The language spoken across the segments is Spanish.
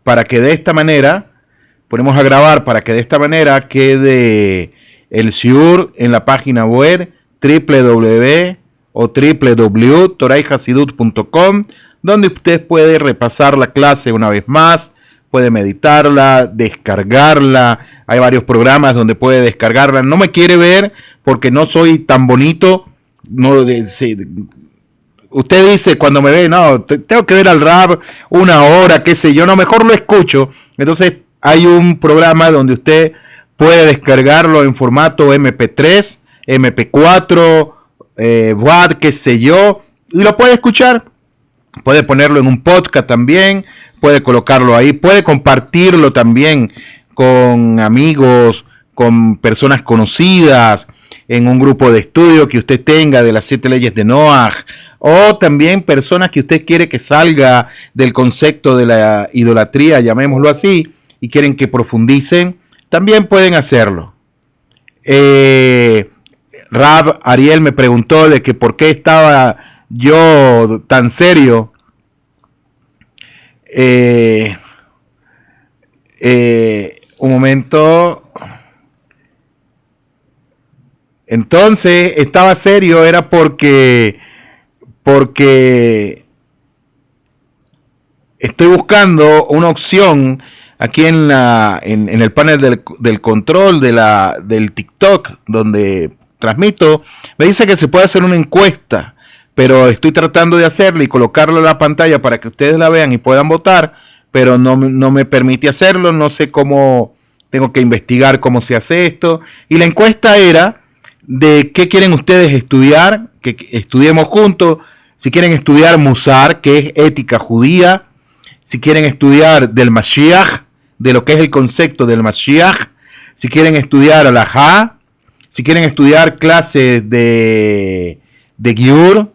para que de esta manera, ponemos a grabar para que de esta manera quede el shiur en la página web www.torayhasidut.com, donde usted puede repasar la clase una vez más, puede meditarla, descargarla. Hay varios programas donde puede descargarla. No me quiere ver porque no soy tan bonito. No, usted dice cuando me ve, no, tengo que ver al rap una hora, qué sé yo, no, mejor lo escucho. Entonces hay un programa donde usted puede descargarlo en formato MP3, MP4, WAD, qué sé yo, y lo puede escuchar. Puede ponerlo en un podcast también, puede colocarlo ahí, puede compartirlo también con amigos, con personas conocidas, en un grupo de estudio que usted tenga de las 7 leyes de Noah, o también personas que usted quiere que salga del concepto de la idolatría, llamémoslo así, y quieren que profundicen, también pueden hacerlo. Rab Ariel me preguntó de que por qué estaba yo tan serio. Un momento. Entonces estaba serio, era porque estoy buscando una opción aquí en el panel del control del TikTok donde transmito. Me dice que se puede hacer una encuesta, pero estoy tratando de hacerla y colocarla en la pantalla para que ustedes la vean y puedan votar, pero no me permite hacerlo. No sé cómo, tengo que investigar cómo se hace esto. Y la encuesta era de qué quieren ustedes estudiar, que estudiemos juntos. Si quieren estudiar Musar, que es ética judía, si quieren estudiar del Mashiach, de lo que es el concepto del Mashiach, si quieren estudiar Alajá, si quieren estudiar clases de Giur,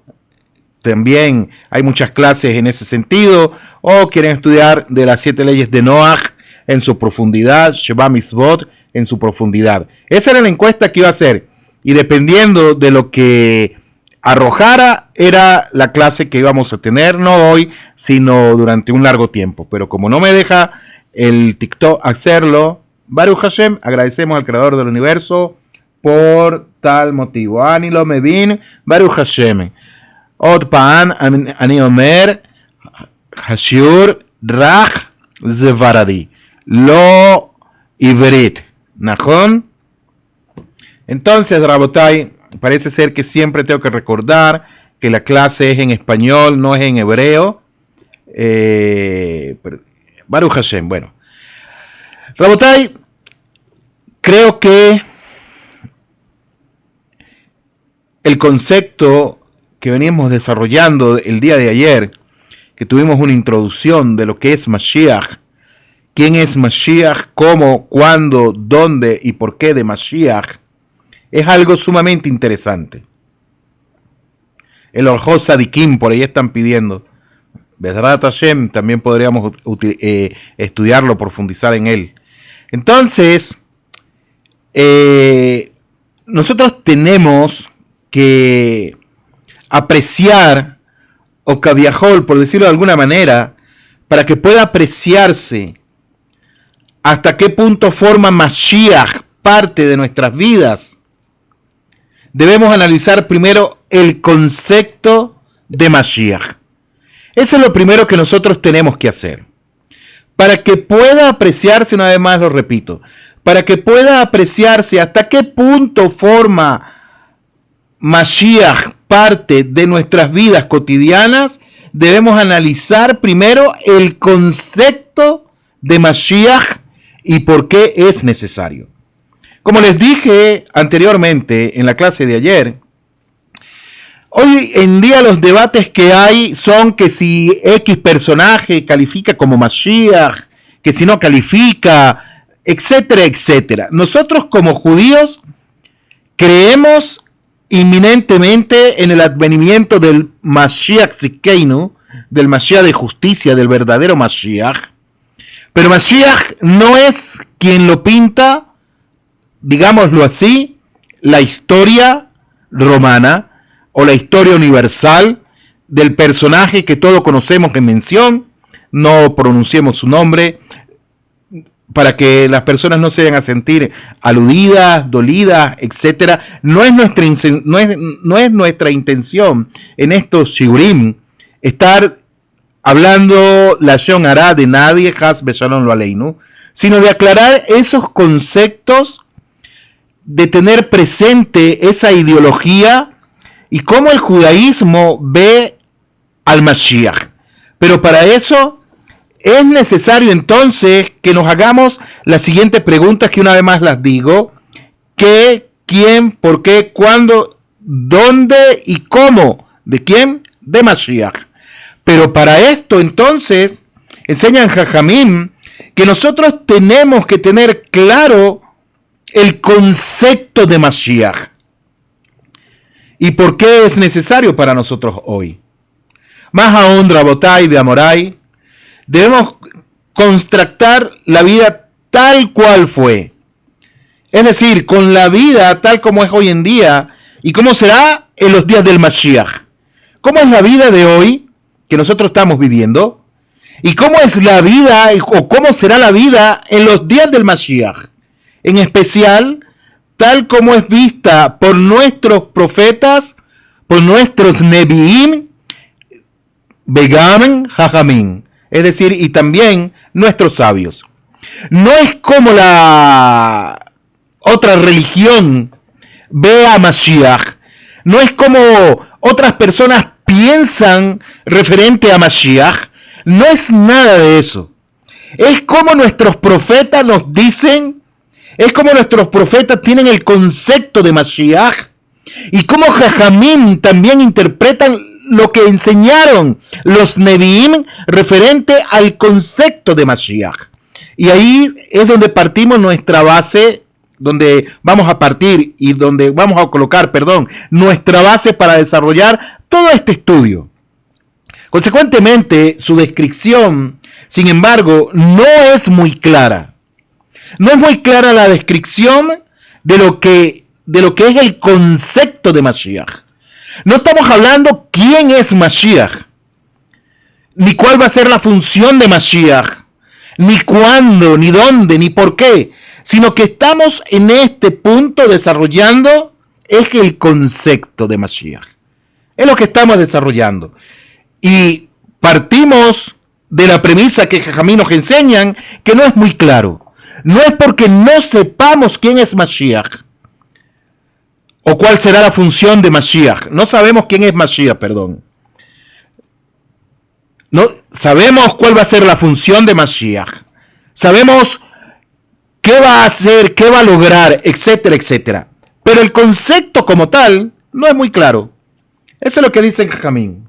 también hay muchas clases en ese sentido, o quieren estudiar de las 7 leyes de Noah en su profundidad, Sheba Mitzvot en su profundidad. Esa era la encuesta que iba a hacer, y dependiendo de lo que arrojara, era la clase que íbamos a tener, no hoy, sino durante un largo tiempo. Pero como no me deja el TikTok hacerlo, Baruch Hashem, agradecemos al Creador del Universo por tal motivo. Ani lo mevin, Baruch Hashem. Od paan ani omer hashur rach zevaradi lo ivrit. ¿Nachon? Entonces, Rabotai, parece ser que siempre tengo que recordar que la clase es en español, no es en hebreo. Baruch Hashem. Bueno, Rabotai, creo que el concepto que veníamos desarrollando el día de ayer, que tuvimos una introducción de lo que es Mashiach, quién es Mashiach, cómo, cuándo, dónde y por qué de Mashiach, es algo sumamente interesante. El Orjot Sadikim, por ahí están pidiendo. Bezrat Hashem, también podríamos estudiarlo, profundizar en él. Entonces, nosotros tenemos que apreciar, o caviajol, por decirlo de alguna manera, para que pueda apreciarse hasta qué punto forma Mashiach parte de nuestras vidas. Debemos analizar primero el concepto de Mashiach. Eso es lo primero que nosotros tenemos que hacer. Para que pueda apreciarse, una vez más lo repito, para que pueda apreciarse hasta qué punto forma Mashiach parte de nuestras vidas cotidianas, debemos analizar primero el concepto de Mashiach y por qué es necesario. Como les dije anteriormente en la clase de ayer, hoy en día los debates que hay son que si X personaje califica como Mashiach, que si no califica, etcétera, etcétera. Nosotros como judíos creemos inminentemente en el advenimiento del Mashiach Zikeinu, del Mashiach de justicia, del verdadero Mashiach. Pero Mashiach no es quien lo pinta, digámoslo así, la historia romana o la historia universal del personaje que todos conocemos en mención, no pronunciemos su nombre, para que las personas no se vayan a sentir aludidas, dolidas, etcétera. No es nuestra intención en estos shiurim estar hablando la Shon Hará de nadie, Has Beshalom lo Aleinu, sino de aclarar esos conceptos, de tener presente esa ideología y cómo el judaísmo ve al Mashiach. Pero para eso es necesario entonces que nos hagamos las siguientes preguntas, que una vez más las digo: ¿qué, quién, por qué, cuándo, dónde y cómo? ¿De quién? De Mashiach. Pero para esto entonces enseñan Jajamim que nosotros tenemos que tener claro el concepto de Mashiach. ¿Y por qué es necesario para nosotros hoy? Más aún, Rabotai de Amorai, debemos contrastar la vida tal cual fue. Es decir, con la vida tal como es hoy en día y cómo será en los días del Mashiach. ¿Cómo es la vida de hoy que nosotros estamos viviendo? ¿Y cómo es la vida o cómo será la vida en los días del Mashiach? En especial, tal como es vista por nuestros profetas, por nuestros Nevi'im, Begam, Jajamim. Es decir, y también nuestros sabios. No es como la otra religión ve a Mashiach. No es como otras personas piensan referente a Mashiach. No es nada de eso. Es como nuestros profetas nos dicen, es como nuestros profetas tienen el concepto de Mashiach, y como Jajamim también interpretan lo que enseñaron los Nevi'im referente al concepto de Mashiach. Y ahí es donde partimos nuestra base, donde vamos a partir y donde vamos a colocar, nuestra base para desarrollar todo este estudio. Consecuentemente, su descripción, sin embargo, no es muy clara. No es muy clara la descripción de lo que es el concepto de Mashiach. No estamos hablando quién es Mashiach, ni cuál va a ser la función de Mashiach, ni cuándo, ni dónde, ni por qué, sino que estamos en este punto desarrollando es el concepto de Mashiach. Es lo que estamos desarrollando. Y partimos de la premisa que Jajamim nos enseñan, que no es muy claro. No es porque no sepamos quién es Mashiach o cuál será la función de Mashiach. No sabemos quién es Mashiach, No sabemos cuál va a ser la función de Mashiach. Sabemos qué va a hacer, qué va a lograr, etcétera, etcétera. Pero el concepto como tal no es muy claro. Eso es lo que dice Jajamim.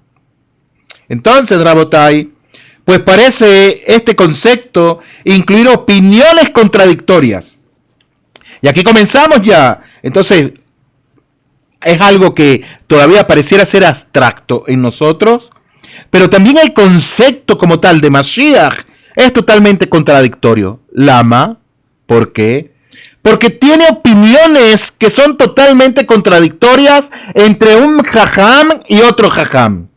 Entonces, Rabotai, pues parece este concepto incluir opiniones contradictorias. Y aquí comenzamos ya. Entonces, es algo que todavía pareciera ser abstracto en nosotros, pero también el concepto como tal de Mashiach es totalmente contradictorio. Lama, ¿por qué? Porque tiene opiniones que son totalmente contradictorias entre un jajam y otro jajam.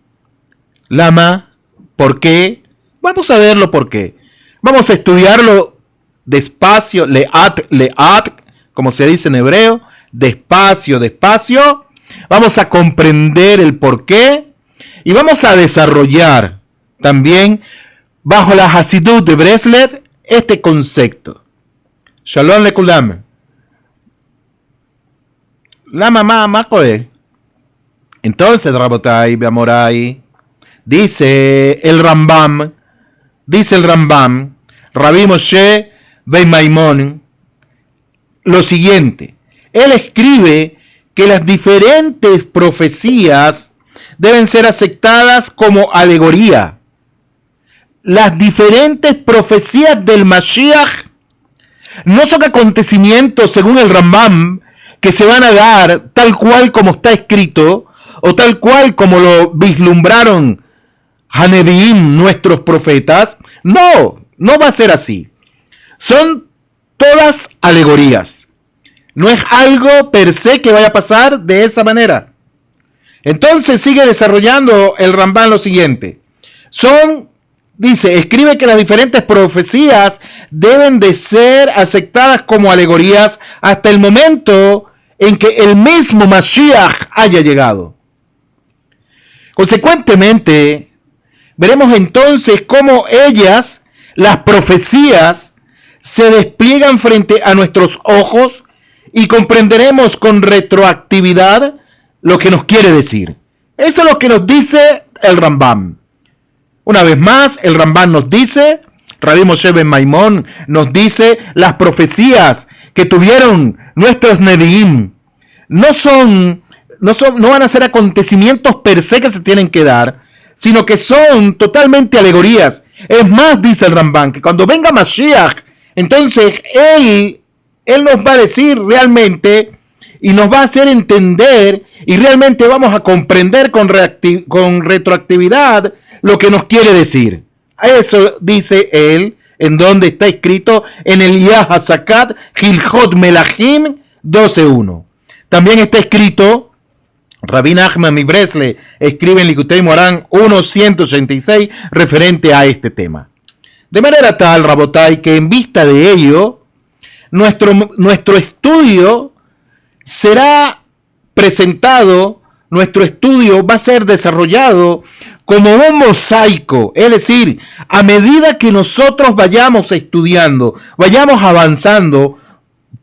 Lama, ¿por qué? Vamos a verlo por qué. Vamos a estudiarlo despacio, leat, como se dice en hebreo, despacio, despacio. Vamos a comprender el por qué y vamos a desarrollar también bajo la Hasidut de Breslev este concepto. Shalom lekulam. La mamá makoe. Entonces, Rabotai, Beamorai, dice el Rambam, Rabbi Moshe ben Maimón, lo siguiente. Él escribe que las diferentes profecías deben ser aceptadas como alegoría. Las diferentes profecías del Mashiach no son acontecimientos, según el Rambam, que se van a dar tal cual como está escrito, o tal cual como lo vislumbraron Haneviim, nuestros profetas. No, no va a ser así. Son todas alegorías. No es algo per se que vaya a pasar de esa manera. Entonces sigue desarrollando el Rambam lo siguiente. Son Dice, escribe que las diferentes profecías deben de ser aceptadas como alegorías hasta el momento en que el mismo Mashiach haya llegado. Consecuentemente, veremos entonces cómo ellas, las profecías, se despliegan frente a nuestros ojos y comprenderemos con retroactividad lo que nos quiere decir. Eso es lo que nos dice el Rambam. Una vez más, el Rambam nos dice, Rabbi Moshe ben Maimón nos dice, las profecías que tuvieron nuestros Nevi'im no van a ser acontecimientos per se que se tienen que dar, sino que son totalmente alegorías. Es más, dice el Rambam, que cuando venga Mashiach, entonces Él nos va a decir realmente y nos va a hacer entender y realmente vamos a comprender con retroactividad lo que nos quiere decir. Eso dice él, en donde está escrito en el Yahazakat Hilchot Melachim 12.1. También está escrito, Rabbi Nachman mi Bresle escribe en Likutei Moharan 1.186 referente a este tema. De manera tal, Rabotai, que en vista de ello, nuestro estudio será presentado, nuestro estudio va a ser desarrollado como un mosaico, es decir, a medida que nosotros vayamos estudiando, vayamos avanzando,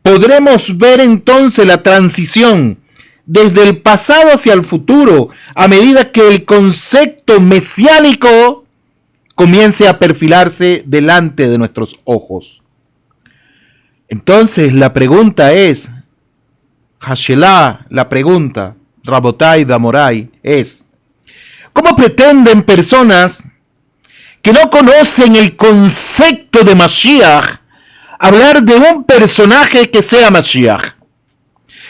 podremos ver entonces la transición desde el pasado hacia el futuro, a medida que el concepto mesiánico comience a perfilarse delante de nuestros ojos. Entonces la pregunta es, Hashelá, la pregunta, Rabotai Damorai, es, ¿cómo pretenden personas que no conocen el concepto de Mashiach hablar de un personaje que sea Mashiach?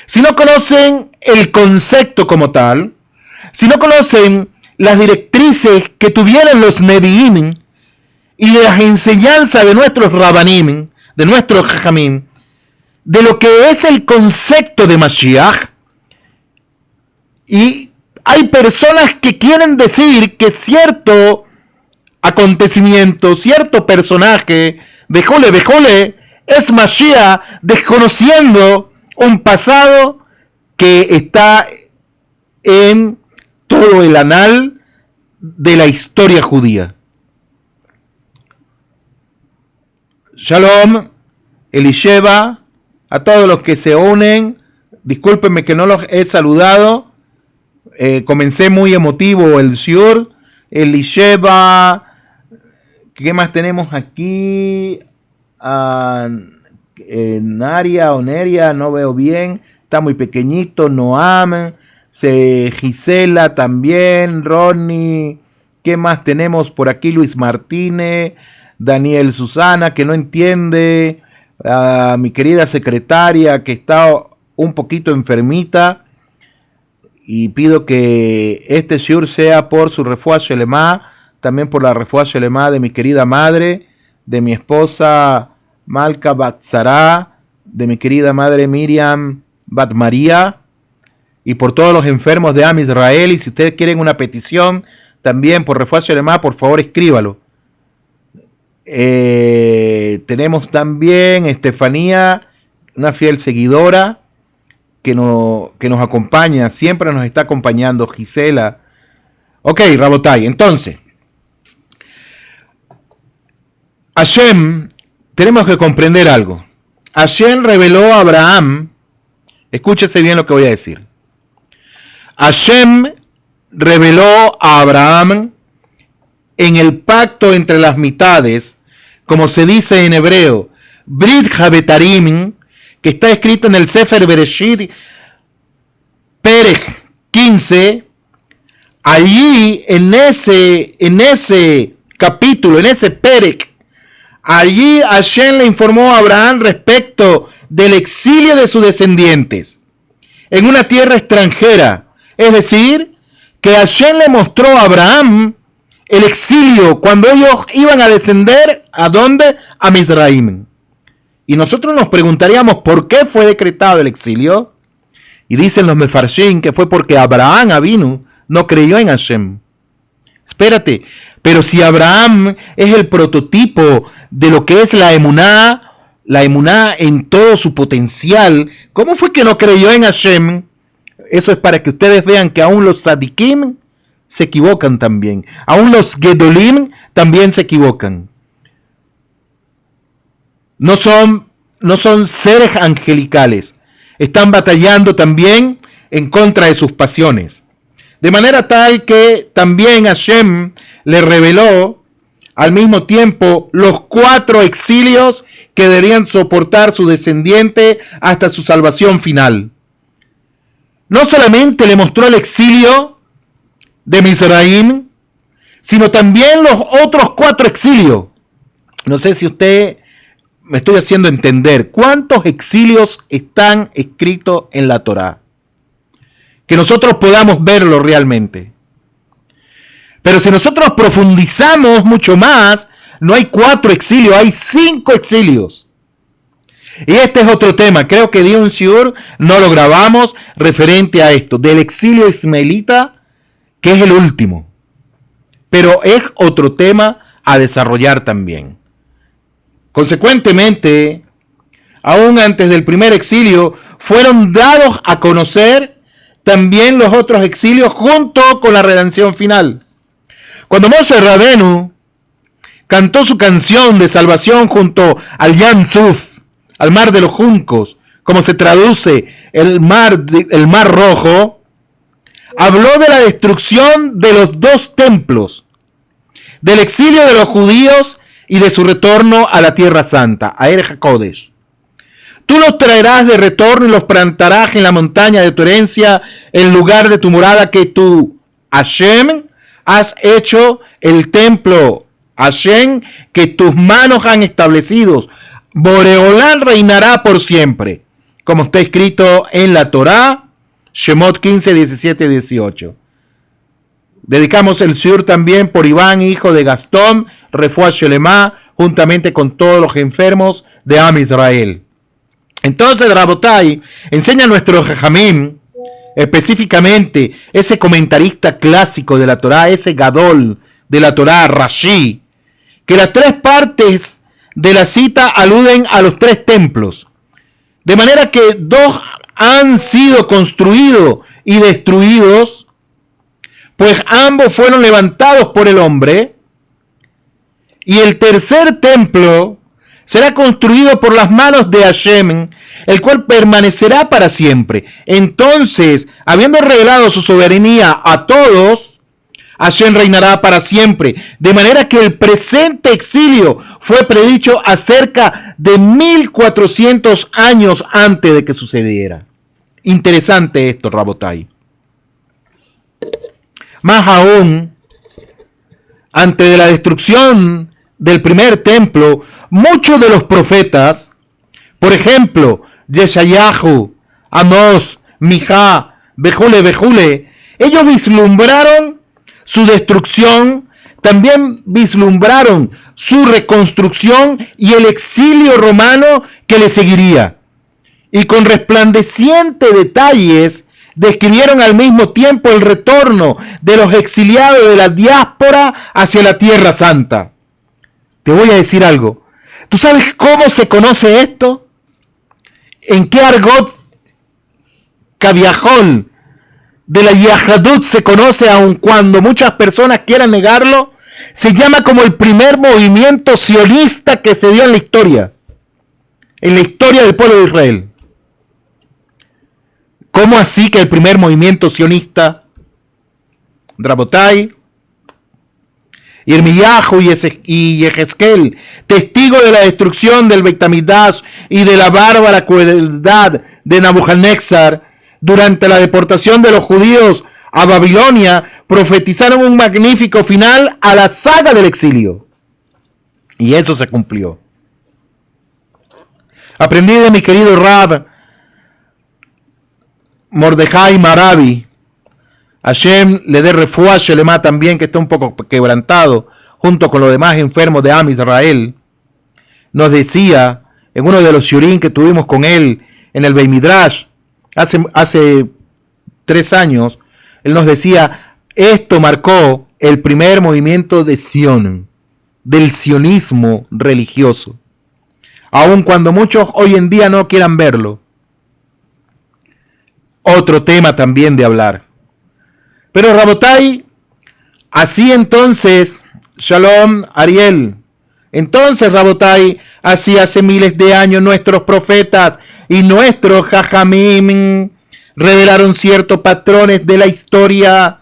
Si no conocen el concepto como tal, si no conocen las directrices que tuvieron los Nevi'im y las enseñanzas de nuestros Rabbanim, de nuestros Jajamim, de lo que es el concepto de Mashiach, y hay personas que quieren decir que cierto acontecimiento, cierto personaje, Bejole, es Mashiach, desconociendo un pasado que está en todo el anal de la historia judía. Shalom, Elisheva, a todos los que se unen, discúlpenme que no los he saludado, comencé muy emotivo el Shiur, Elisheva, ¿qué más tenemos aquí? Naria o Neria, no veo bien, está muy pequeñito, Noam, Gisela también, Ronnie, ¿qué más tenemos por aquí? Luis Martínez, Daniel Susana, que no entiende, mi querida secretaria que está un poquito enfermita, y pido que este shiur sea por su refuá shelema, también por la refuá shelema de mi querida madre, de mi esposa Malka Bat Sarah, de mi querida madre Miriam Bat María, y por todos los enfermos de Am Israel. Y si ustedes quieren una petición también por refuá shelema, por favor escríbalo. Tenemos también Estefanía, una fiel seguidora que nos acompaña, siempre nos está acompañando, Gisela. Ok, Rabotai, entonces, Hashem, tenemos que comprender algo. Hashem reveló a Abraham, escúchese bien lo que voy a decir. Hashem reveló a Abraham en el pacto entre las mitades, como se dice en hebreo, Brit Habetarim, que está escrito en el Sefer Bereshit, Perek 15, allí en ese capítulo, en ese Perek, allí Hashem le informó a Abraham respecto del exilio de sus descendientes en una tierra extranjera. Es decir, que Hashem le mostró a Abraham el exilio cuando ellos iban a descender, ¿a dónde? A Mizraim. Y nosotros nos preguntaríamos por qué fue decretado el exilio. Y dicen los Mefarshim que fue porque Abraham Avinu no creyó en Hashem. Espérate, Pero si Abraham es el prototipo de lo que es la emuná en todo su potencial, ¿cómo fue que no creyó en Hashem? Eso es para que ustedes vean que aún los tzadikim se equivocan también. Aún los gedolim también se equivocan. No son seres angelicales. Están batallando también en contra de sus pasiones. De manera tal que también Hashem le reveló al mismo tiempo los 4 exilios que deberían soportar su descendiente hasta su salvación final. No solamente le mostró el exilio de Mizraim, sino también los otros 4 exilios. No sé si usted me estoy haciendo entender cuántos exilios están escritos en la Torá. Que nosotros podamos verlo realmente. Pero si nosotros profundizamos mucho más, no hay 4 exilios, hay 5 exilios. Y este es otro tema. Creo que di un shiur, no lo grabamos, referente a esto, del exilio ismaelita, que es el último. Pero es otro tema a desarrollar también. Consecuentemente, aún antes del primer exilio, fueron dados a conocer también los otros exilios junto con la redención final. Cuando Moshe Rabenu cantó su canción de salvación junto al Yam Suf, al mar de los juncos, como se traduce el mar Rojo, habló de la destrucción de los 2 templos, del exilio de los judíos y de su retorno a la Tierra Santa, a Eretz HaKodesh. Tú los traerás de retorno y los plantarás en la montaña de tu herencia, en lugar de tu morada que tú, Hashem, has hecho el templo, Hashem, que tus manos han establecido. Boreolán reinará por siempre, como está escrito en la Torá, Shemot 15, 17, 18. Dedicamos el shiur también por Iván, hijo de Gastón, Refuah Shelemá, juntamente con todos los enfermos de Am Israel. Entonces, Rabotai, enseña a nuestro Jajamim, específicamente ese comentarista clásico de la Torá, ese Gadol de la Torá, Rashi, que las 3 partes de la cita aluden a los 3 templos. De manera que 2 han sido construidos y destruidos, pues ambos fueron levantados por el hombre, y el tercer templo será construido por las manos de Hashem, el cual permanecerá para siempre. Entonces, habiendo revelado su soberanía a todos, Hashem reinará para siempre. De manera que el presente exilio fue predicho acerca de 1400 años antes de que sucediera. Interesante esto, Rabotai. Más aún, antes de la destrucción del primer templo, muchos de los profetas, por ejemplo, Yeshayahu, Amós, Mijá, Bejule, ellos vislumbraron su destrucción, también vislumbraron su reconstrucción y el exilio romano que le seguiría. Y con resplandecientes detalles describieron al mismo tiempo el retorno de los exiliados de la diáspora hacia la Tierra Santa. Te voy a decir algo. ¿Tú sabes cómo se conoce esto? ¿En qué argot caviajón de la Yahadut se conoce, aun cuando muchas personas quieran negarlo? Se llama como el primer movimiento sionista que se dio en la historia del pueblo de Israel. ¿Cómo así que el primer movimiento sionista? Rabotai, Irmiyahu y Yehezkel, testigos de la destrucción del Beit Hamikdash y de la bárbara crueldad de Nabucodonosor durante la deportación de los judíos a Babilonia, profetizaron un magnífico final a la saga del exilio. Y eso se cumplió. Aprendí de mi querido Rab Mordejai Maravi, Hashem le dé refuah Shelemá también, que está un poco quebrantado, junto con los demás enfermos de Am Israel. Nos decía, en uno de los shiurim que tuvimos con él en el Beit Midrash, hace 3 años, él nos decía, esto marcó el primer movimiento de Sion, del sionismo religioso, aun cuando muchos hoy en día no quieran verlo. Otro tema también de hablar. Pero Rabotai, así entonces, Shalom, Ariel, entonces Rabotai, así hace miles de años nuestros profetas y nuestros jajamim revelaron ciertos patrones de la historia.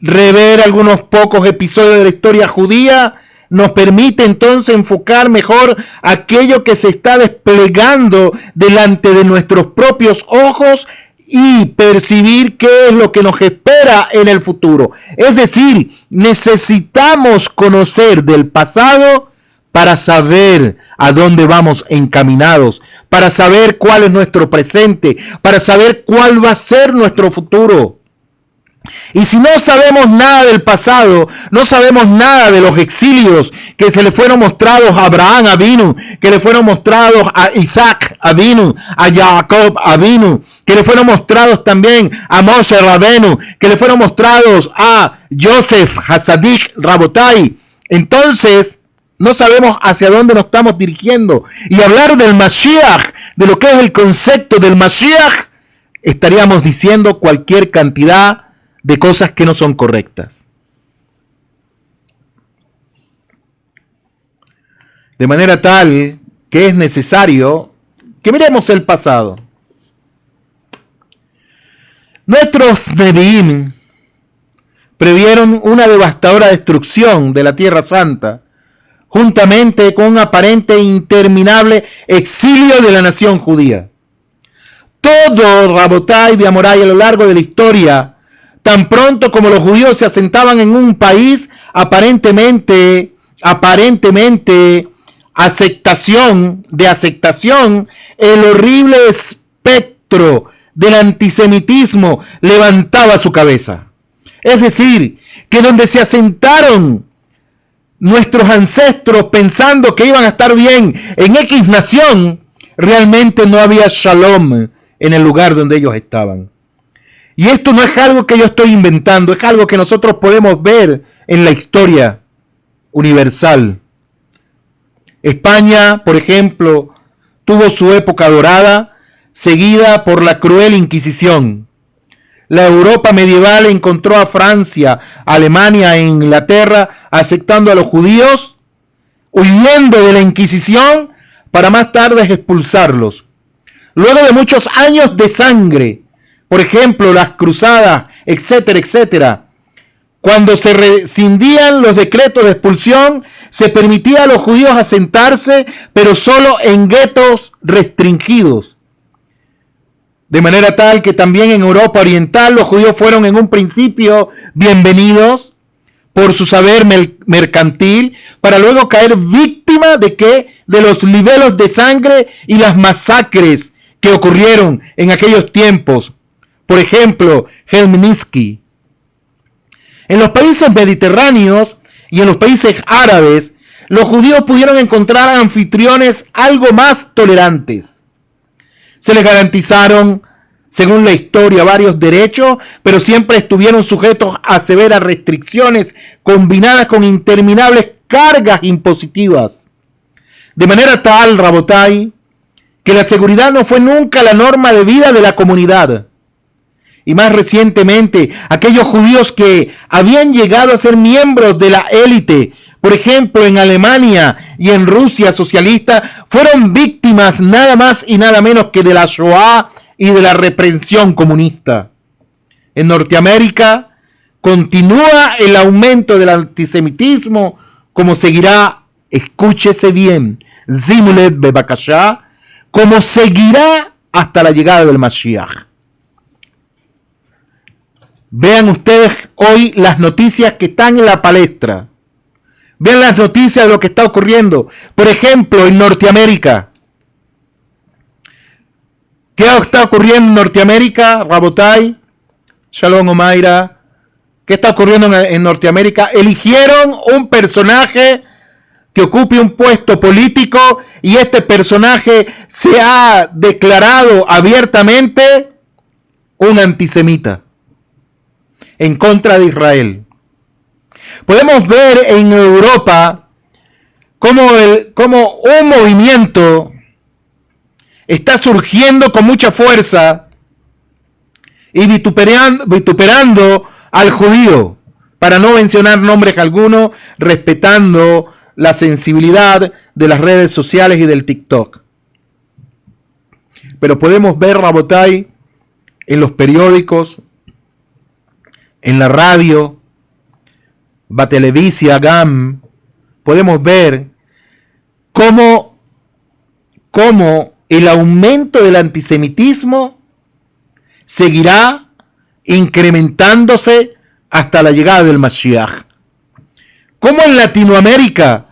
Rever algunos pocos episodios de la historia judía nos permite entonces enfocar mejor aquello que se está desplegando delante de nuestros propios ojos y percibir qué es lo que nos espera en el futuro. Es decir, necesitamos conocer del pasado para saber a dónde vamos encaminados, para saber cuál es nuestro presente, para saber cuál va a ser nuestro futuro. Y si no sabemos nada del pasado, no sabemos nada de los exilios que se le fueron mostrados a Abraham Avinu, que le fueron mostrados a Isaac Avinu, a Jacob Avinu, que le fueron mostrados también a Moshe Rabenu, que le fueron mostrados a Yosef Hasadik Rabotai, entonces no sabemos hacia dónde nos estamos dirigiendo. Y hablar del Mashiach, de lo que es el concepto del Mashiach, estaríamos diciendo cualquier cantidad de cosas que no son correctas. De manera tal que es necesario que miremos el pasado. Nuestros Nevi'im previeron una devastadora destrucción de la Tierra Santa, juntamente con un aparente e interminable exilio de la nación judía. Todo Rabotai de Amorai a lo largo de la historia, tan pronto como los judíos se asentaban en un país, aparentemente aceptación, el horrible espectro del antisemitismo levantaba su cabeza. Es decir, que donde se asentaron nuestros ancestros pensando que iban a estar bien en X nación, realmente no había shalom en el lugar donde ellos estaban. Y esto no es algo que yo estoy inventando, es algo que nosotros podemos ver en la historia universal. España, por ejemplo, tuvo su época dorada, seguida por la cruel Inquisición. La Europa medieval encontró a Francia, Alemania e Inglaterra aceptando a los judíos, huyendo de la Inquisición para más tarde expulsarlos. Luego de muchos años de sangre, por ejemplo, las cruzadas, etcétera, etcétera, cuando se rescindían los decretos de expulsión, se permitía a los judíos asentarse, pero solo en guetos restringidos. De manera tal que también en Europa Oriental los judíos fueron en un principio bienvenidos por su saber mercantil, para luego caer víctima de ¿qué? De los libelos de sangre y las masacres que ocurrieron en aquellos tiempos. Por ejemplo, Helminsky. En los países mediterráneos y en los países árabes, los judíos pudieron encontrar anfitriones algo más tolerantes. Se les garantizaron, según la historia, varios derechos, pero siempre estuvieron sujetos a severas restricciones combinadas con interminables cargas impositivas. De manera tal, Rabotai, que la seguridad no fue nunca la norma de vida de la comunidad. Y más recientemente, aquellos judíos que habían llegado a ser miembros de la élite, por ejemplo, en Alemania y en Rusia socialista, fueron víctimas nada más y nada menos que de la Shoah y de la represión comunista. En Norteamérica continúa el aumento del antisemitismo, como seguirá, escúchese bien, Zimulet Bebakashá, como seguirá hasta la llegada del Mashiach. Vean ustedes hoy las noticias que están en la palestra. Vean las noticias de lo que está ocurriendo. Por ejemplo, en Norteamérica. ¿Qué está ocurriendo en Norteamérica, Rabotai? Shalom Omaira. ¿Qué está ocurriendo en Norteamérica? Eligieron un personaje que ocupe un puesto político y este personaje se ha declarado abiertamente un antisemita en contra de Israel. Podemos ver en Europa cómo un movimiento está surgiendo con mucha fuerza y vituperando al judío, para no mencionar nombres algunos, respetando la sensibilidad de las redes sociales y del TikTok. Pero podemos ver, Rabotay, en los periódicos, en la radio, Batelevisia, GAM, podemos ver cómo el aumento del antisemitismo seguirá incrementándose hasta la llegada del Mashiach. Como en Latinoamérica,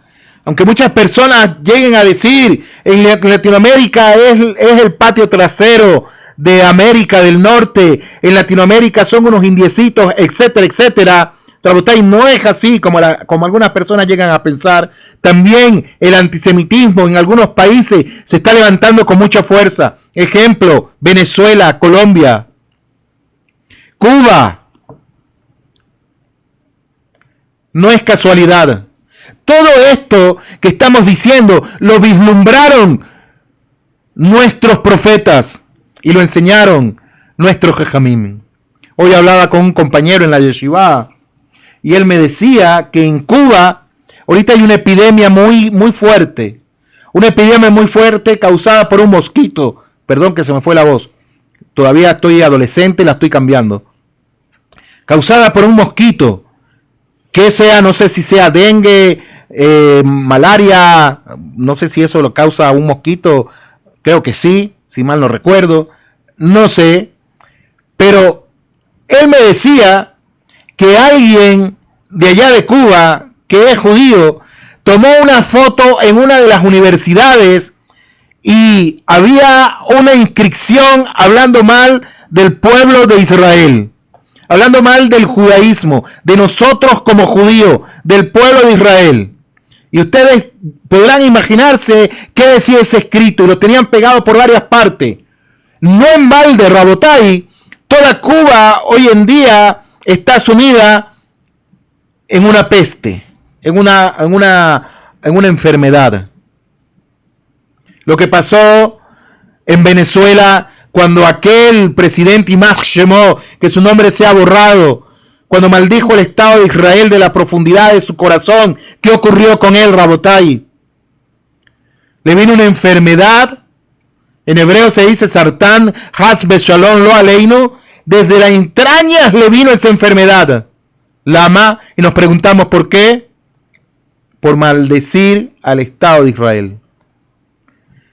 aunque muchas personas lleguen a decir, en Latinoamérica es el patio trasero de América del Norte, en Latinoamérica son unos indiecitos, etcétera, etcétera. Rabotay, no es así como algunas personas llegan a pensar. También el antisemitismo en algunos países se está levantando con mucha fuerza. Ejemplo, Venezuela, Colombia, Cuba. No es casualidad. Todo esto que estamos diciendo lo vislumbraron nuestros profetas y lo enseñaron nuestros jajamim. Hoy hablaba con un compañero en la yeshiva y él me decía que en Cuba ahorita hay una epidemia muy fuerte. Una epidemia muy fuerte causada por un mosquito. Perdón que se me fue la voz. Todavía estoy adolescente, la estoy cambiando. Causada por un mosquito. Que sea, no sé si sea dengue, malaria, no sé si eso lo causa un mosquito. Creo que sí, si mal no recuerdo. No sé. Pero él me decía que alguien de allá de Cuba, que es judío, tomó una foto en una de las universidades y había una inscripción hablando mal del pueblo de Israel, hablando mal del judaísmo, de nosotros como judíos, del pueblo de Israel. Y ustedes podrán imaginarse qué decía ese escrito, y lo tenían pegado por varias partes. No en balde, Rabotay, toda Cuba hoy en día está sumida en una peste, en una enfermedad. Lo que pasó en Venezuela cuando aquel presidente Imach Shemó, que su nombre se ha borrado, cuando maldijo el Estado de Israel de la profundidad de su corazón, ¿qué ocurrió con él, Rabotay? Le vino una enfermedad, en hebreo se dice sartán, has beshalom lo aleino, desde las entrañas le vino esa enfermedad. Lama, y nos preguntamos por qué. Por maldecir al Estado de Israel.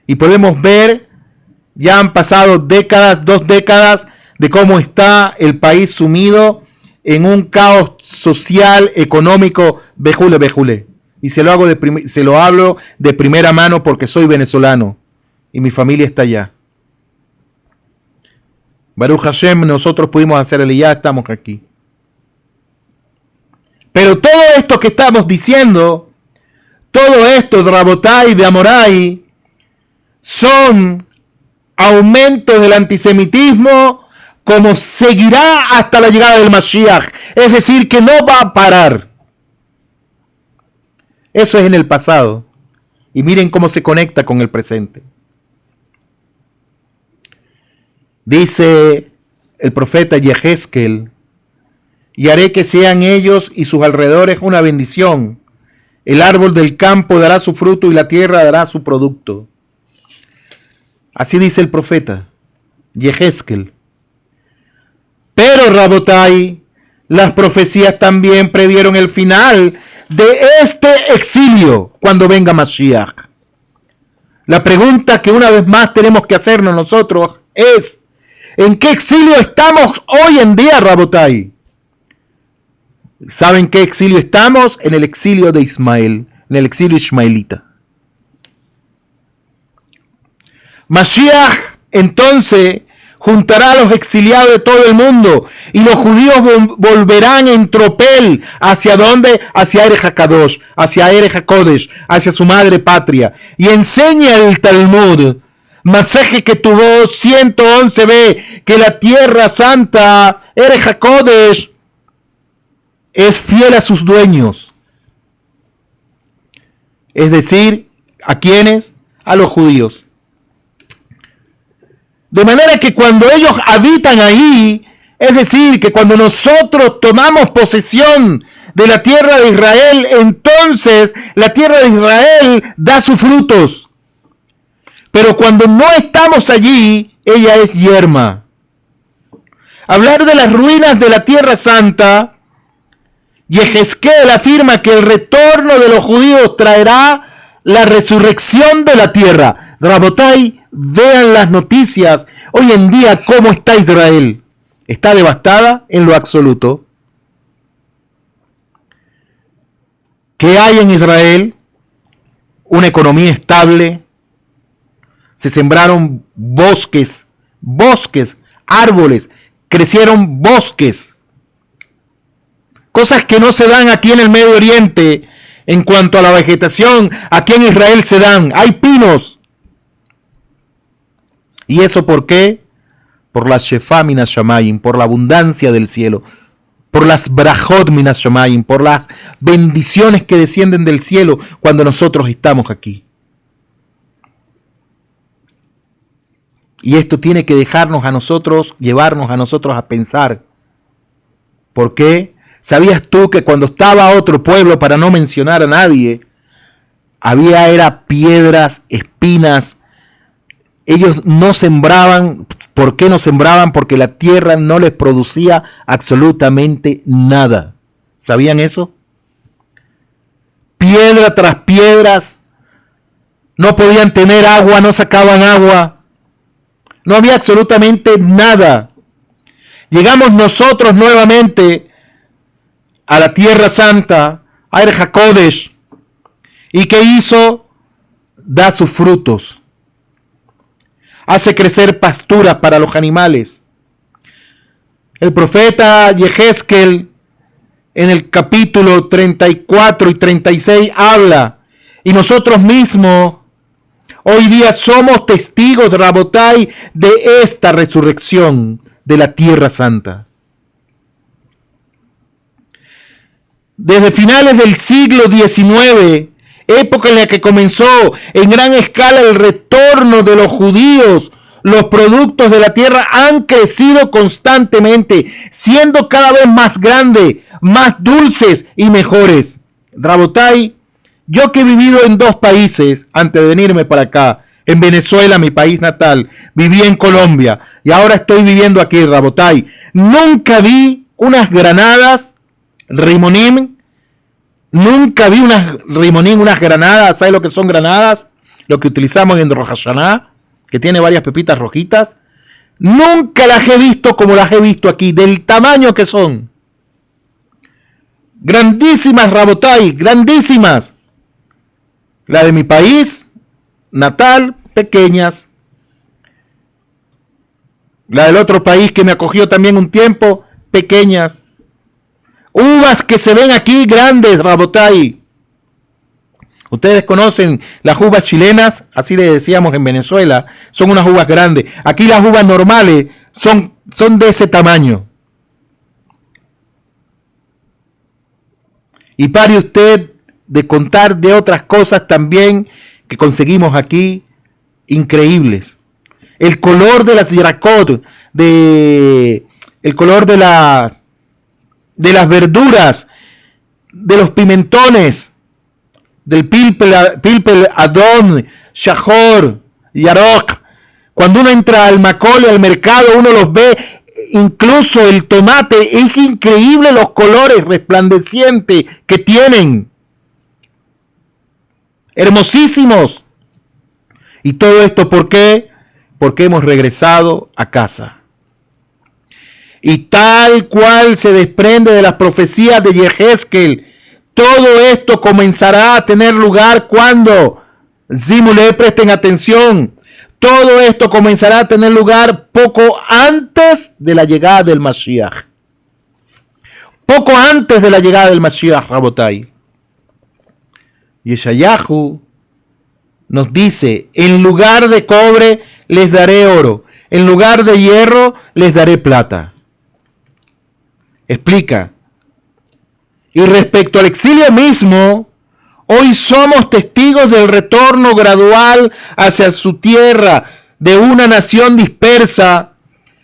Y podemos ver, ya han pasado décadas, 2 décadas, de cómo está el país sumido en un caos social, económico, bejule. Y se lo hablo de primera mano porque soy venezolano y mi familia está allá. Baruch Hashem, nosotros pudimos hacer el y ya estamos aquí. Pero todo esto que estamos diciendo, todo esto de Rabotay, de Amoray, son aumentos del antisemitismo como seguirá hasta la llegada del Mashiach. Es decir, que no va a parar. Eso es en el pasado. Y miren cómo se conecta con el presente. Dice el profeta Yehezkel: y haré que sean ellos y sus alrededores una bendición. El árbol del campo dará su fruto y la tierra dará su producto. Así dice el profeta Yehezkel. Pero, Rabotay, las profecías también previeron el final de este exilio cuando venga Mashiach. La pregunta que una vez más tenemos que hacernos nosotros es: ¿en qué exilio estamos hoy en día, Rabotay? ¿Saben qué exilio estamos? En el exilio de Ismael, en el exilio ismaelita. Mashiach, entonces, juntará a los exiliados de todo el mundo y los judíos volverán en tropel. ¿Hacia dónde? Hacia Erech HaKadosh, hacia Erech HaKodesh, hacia su madre patria. Y enseña el Talmud, Maseje Ketubot 111b, que la tierra santa, Erech HaKodesh, es fiel a sus dueños. Es decir, ¿a quiénes? A los judíos. De manera que cuando ellos habitan ahí, es decir, que cuando nosotros tomamos posesión de la tierra de Israel, entonces la tierra de Israel da sus frutos. Pero cuando no estamos allí, ella es yerma. Hablar de las ruinas de la Tierra Santa, Yehezkel afirma que el retorno de los judíos traerá la resurrección de la tierra. Rabotai, vean las noticias. Hoy en día, ¿cómo está Israel? Está devastada en lo absoluto. ¿Qué hay en Israel? Una economía estable. Se sembraron bosques, árboles, crecieron bosques. Cosas que no se dan aquí en el Medio Oriente en cuanto a la vegetación. Aquí en Israel se dan. Hay pinos. ¿Y eso por qué? Por la Shefa Minas Shamayim, por la abundancia del cielo. Por las Brajot Minas Shamayim, por las bendiciones que descienden del cielo cuando nosotros estamos aquí. Y esto tiene que dejarnos a nosotros, llevarnos a nosotros a pensar. ¿Por qué? ¿Sabías tú que cuando estaba otro pueblo, para no mencionar a nadie, era piedras, espinas? Ellos no sembraban. ¿Por qué no sembraban? Porque la tierra no les producía absolutamente nada. ¿Sabían eso? Piedra tras piedras. No podían tener agua, no sacaban agua. No había absolutamente nada. Llegamos nosotros nuevamente a la Tierra Santa, a Erech HaKodesh. ¿Y qué hizo? Da sus frutos. Hace crecer pasturas para los animales. El profeta Yehezkel, en el capítulo 34 y 36, habla. Y nosotros mismos, hoy día somos testigos, Rabotai, de esta resurrección de la Tierra Santa. Desde finales del siglo XIX, época en la que comenzó en gran escala el retorno de los judíos, los productos de la tierra han crecido constantemente, siendo cada vez más grandes, más dulces y mejores. Rabotai, yo que he vivido en dos países antes de venirme para acá, en Venezuela, mi país natal, viví en Colombia y ahora estoy viviendo aquí, Rabotai, nunca vi unas granadas Rimonim. Nunca vi unas Rimonim, unas granadas. ¿Sabes lo que son granadas? Lo que utilizamos en Rosh Hashanah, que tiene varias pepitas rojitas. Nunca las he visto como las he visto aquí, del tamaño que son. Grandísimas, Rabotai, grandísimas. La de mi país natal, pequeñas. La del otro país que me acogió también un tiempo, pequeñas. Uvas que se ven aquí grandes, Rabotai. Ustedes conocen las uvas chilenas, así le decíamos en Venezuela, son unas uvas grandes. Aquí las uvas normales son de ese tamaño. Y pare usted de contar de otras cosas también que conseguimos aquí, increíbles. El color de las yiracot, el color de las verduras, de los pimentones, del pilpel adón, shahor, yarok. Cuando uno entra al Macole, al mercado, uno los ve, incluso el tomate, es increíble los colores resplandecientes que tienen. Hermosísimos. Y todo esto, ¿por qué? Porque hemos regresado a casa. Y tal cual se desprende de las profecías de Yehezkel, todo esto comenzará a tener lugar cuando, Zimule, presten atención, todo esto comenzará a tener lugar poco antes de la llegada del Mashiach. Poco antes de la llegada del Mashiach, Rabotai. Yeshayahu nos dice, en lugar de cobre les daré oro, en lugar de hierro les daré plata. Explica, Y respecto al exilio mismo, hoy somos testigos del retorno gradual hacia su tierra de una nación dispersa.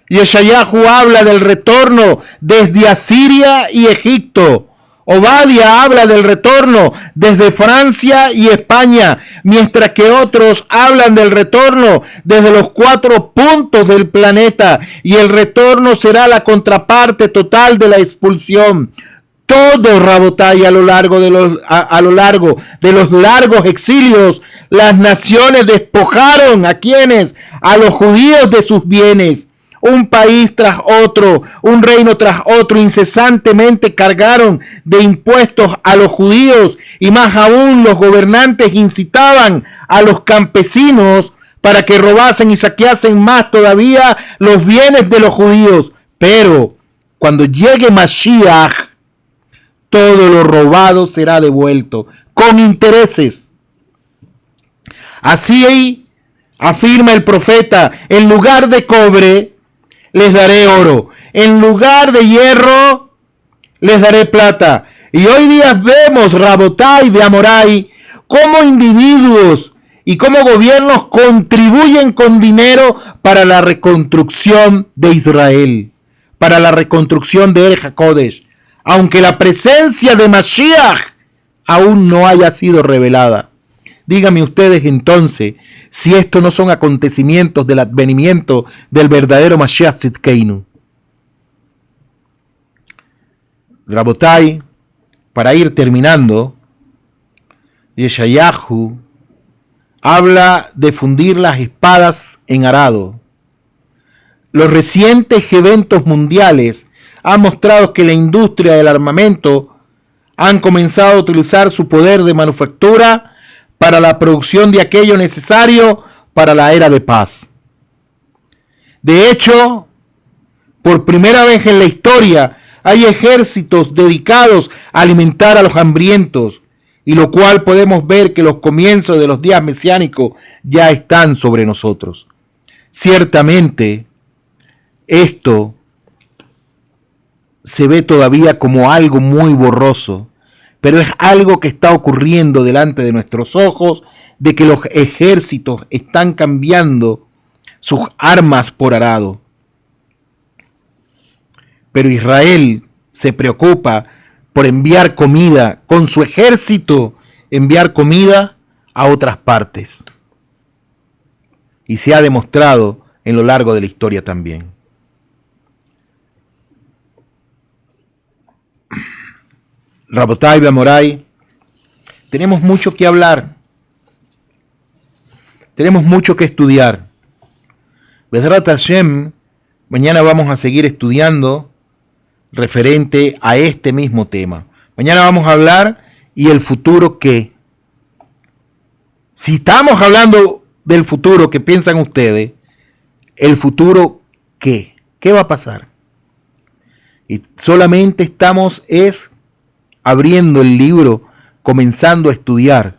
Yeshayahu habla del retorno desde Asiria y Egipto. Obadia habla del retorno desde Francia y España, mientras que otros hablan del retorno desde los 4 puntos del planeta, y el retorno será la contraparte total de la expulsión. Todo, Rabotai, a lo largo de los largos exilios, las naciones despojaron a quienes, a los judíos de sus bienes. Un país tras otro, un reino tras otro, incesantemente cargaron de impuestos a los judíos, y más aún los gobernantes incitaban a los campesinos para que robasen y saqueasen más todavía los bienes de los judíos. Pero cuando llegue Mashiach, todo lo robado será devuelto con intereses. Así afirma el profeta: en lugar de cobre les daré oro, en lugar de hierro les daré plata. Y hoy día vemos, Rabotai de Amorai, cómo individuos y cómo gobiernos contribuyen con dinero para la reconstrucción de Israel, para la reconstrucción de Erech HaKodesh, aunque la presencia de Mashiach aún no haya sido revelada. Díganme ustedes entonces si estos no son acontecimientos del advenimiento del verdadero Mashiach Tzidkeinu. Rabotai, para ir terminando, Yeshayahu habla de fundir las espadas en arado. Los recientes eventos mundiales han mostrado que la industria del armamento han comenzado a utilizar su poder de manufactura para la producción de aquello necesario para la era de paz. De hecho, por primera vez en la historia, hay ejércitos dedicados a alimentar a los hambrientos, y lo cual podemos ver que los comienzos de los días mesiánicos ya están sobre nosotros. Ciertamente, esto se ve todavía como algo muy borroso, pero es algo que está ocurriendo delante de nuestros ojos, de que los ejércitos están cambiando sus armas por arado. Pero Israel se preocupa por enviar comida, con su ejército, enviar comida a otras partes. Y se ha demostrado en lo largo de la historia también. Rabotai Beamorai, tenemos mucho que hablar, tenemos mucho que estudiar. Bezrat Hashem, mañana vamos a seguir estudiando referente a este mismo tema. Mañana vamos a hablar y el futuro qué. Si estamos hablando del futuro, ¿qué piensan ustedes? El futuro qué. ¿Qué va a pasar? Y solamente estamos abriendo el libro, comenzando a estudiar.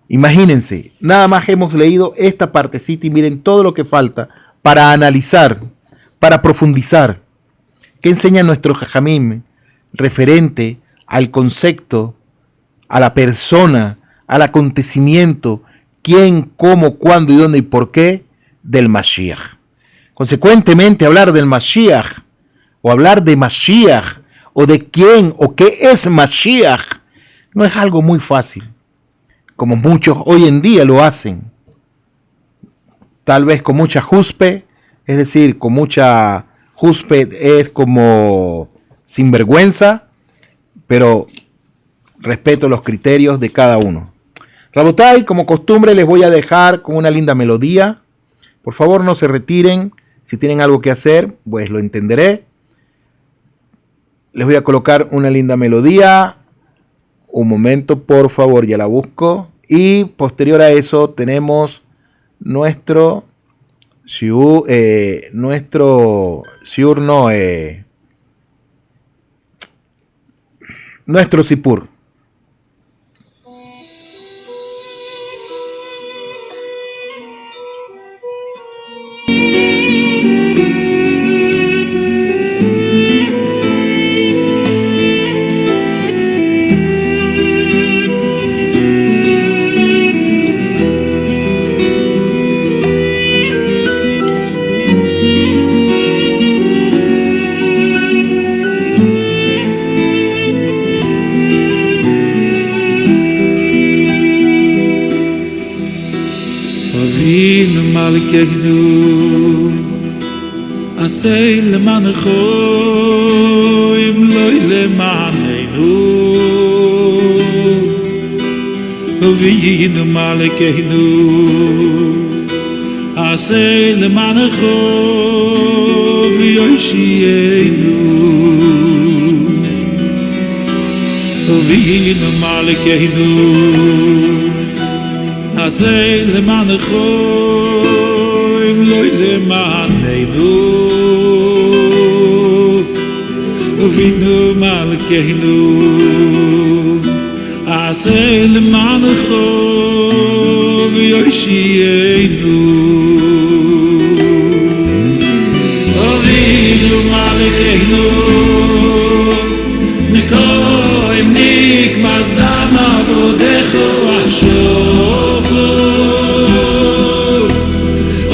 Imagínense, nada más hemos leído esta partecita y miren todo lo que falta para analizar, para profundizar. ¿Qué enseña nuestro Jajamim referente al concepto, a la persona, al acontecimiento, quién, cómo, cuándo y dónde y por qué del Mashiach? Consecuentemente, hablar del Mashiach o hablar de Mashiach o de quién o qué es Mashiach no es algo muy fácil, como muchos hoy en día lo hacen, tal vez con mucha juspe, es decir, con mucha juspe es como sinvergüenza, pero respeto los criterios de cada uno. Rabotai, como costumbre, les voy a dejar con una linda melodía. Por favor, no se retiren. Si tienen algo que hacer, pues lo entenderé. Les voy a colocar una linda melodía. Un momento, por favor, ya la busco. Y posterior a eso tenemos nuestro shiur, nuestro sipur. Avinu Malkeinu Asay Lemanecho Im Loi Lemanenu Avinu Malkeinu Asay Lemanecho V'Yoshienu Avinu Malkeinu Asay Lemanecho Im Loi Lemanenu Avinu Malkeinu Asay Lemanecho V'Yoshienu Avinu Malkeinu Nikoim Nikmas Dam Avodecho Ashofu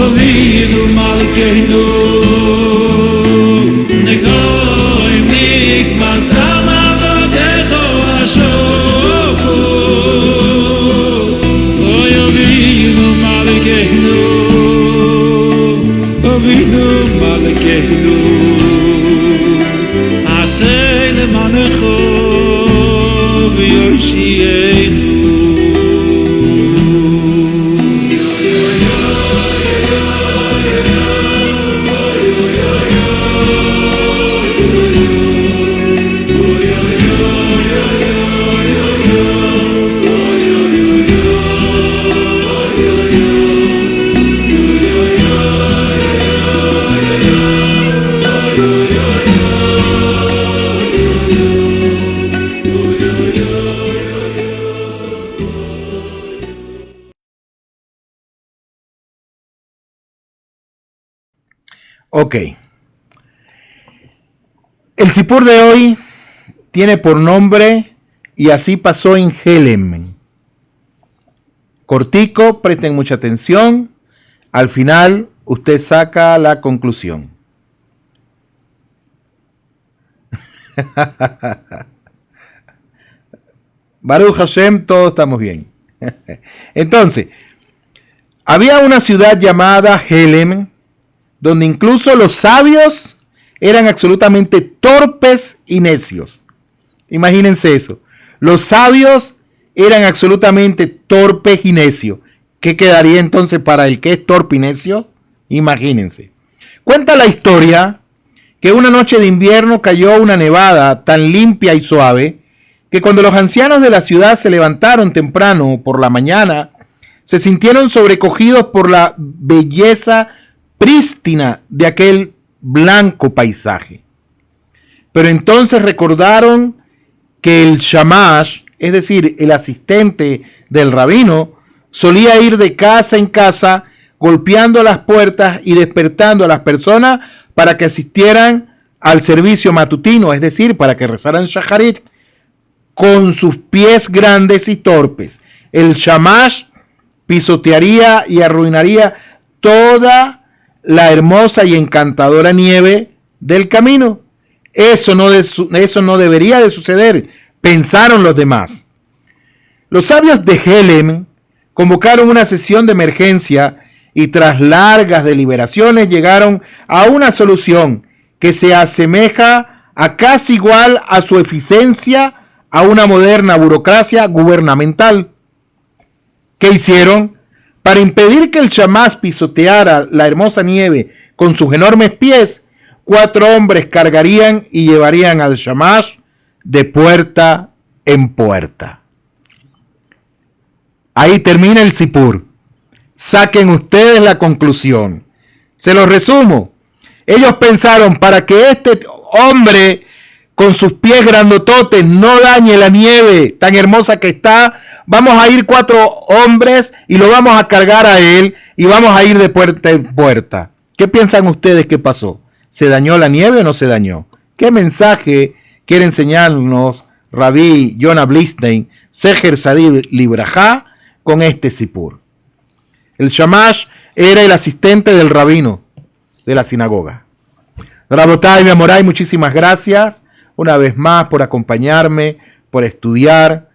Avinu Malkeinu Nikoim Nikmas Dam Avodecho Ashofu Oy Avinu Malkeinu Avinu Malkeinu Asay Lemanecho V'Yoshienu Ok. El sipur de hoy tiene por nombre Y así pasó en Helem. Cortico, presten mucha atención. Al final usted saca la conclusión. Baruch Hashem, todos estamos bien. Entonces, había una ciudad llamada Helem, donde incluso los sabios eran absolutamente torpes y necios. Imagínense eso. Los sabios eran absolutamente torpes y necios. ¿Qué quedaría entonces para el que es torpe y necio? Imagínense. Cuenta la historia que una noche de invierno cayó una nevada tan limpia y suave que cuando los ancianos de la ciudad se levantaron temprano por la mañana, se sintieron sobrecogidos por la belleza prístina de aquel blanco paisaje. Pero entonces recordaron que el shamash, es decir, el asistente del rabino, solía ir de casa en casa golpeando las puertas y despertando a las personas para que asistieran al servicio matutino, es decir, para que rezaran shacharit con sus pies grandes y torpes. El shamash pisotearía y arruinaría toda la hermosa y encantadora nieve del camino. Eso no debería de suceder, pensaron los demás. Los sabios de Helem convocaron una sesión de emergencia y tras largas deliberaciones llegaron a una solución que se asemeja a casi igual a su eficiencia a una moderna burocracia gubernamental. ¿Qué hicieron? Para impedir que el shamash pisoteara la hermosa nieve con sus enormes pies, 4 hombres cargarían y llevarían al shamash de puerta en puerta. Ahí termina el sipur. Saquen ustedes la conclusión. Se los resumo. Ellos pensaron, para que este hombre con sus pies grandototes no dañe la nieve tan hermosa que está, vamos a ir 4 hombres y lo vamos a cargar a él y vamos a ir de puerta en puerta. ¿Qué piensan ustedes que pasó? ¿Se dañó la nieve o no se dañó? ¿Qué mensaje quiere enseñarnos Rabí Yonah Blistein, Seher Sadir Librajá, con este sipur? El shamash era el asistente del rabino de la sinagoga. Rabotay, mi amoray, muchísimas gracias una vez más por acompañarme, por estudiar.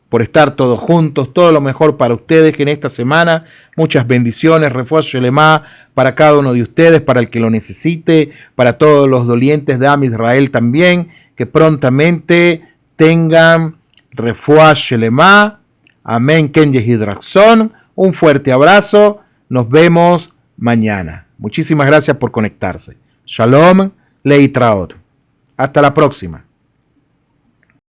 por estar todos juntos. Todo lo mejor para ustedes en esta semana. Muchas bendiciones, refuerzo Shelema para cada uno de ustedes, para el que lo necesite, para todos los dolientes de Am Israel también, que prontamente tengan refuerzo Shelema. Amén, Ken Yehid Ratzon. Un fuerte abrazo. Nos vemos mañana. Muchísimas gracias por conectarse. Shalom, Leitraot. Hasta la próxima.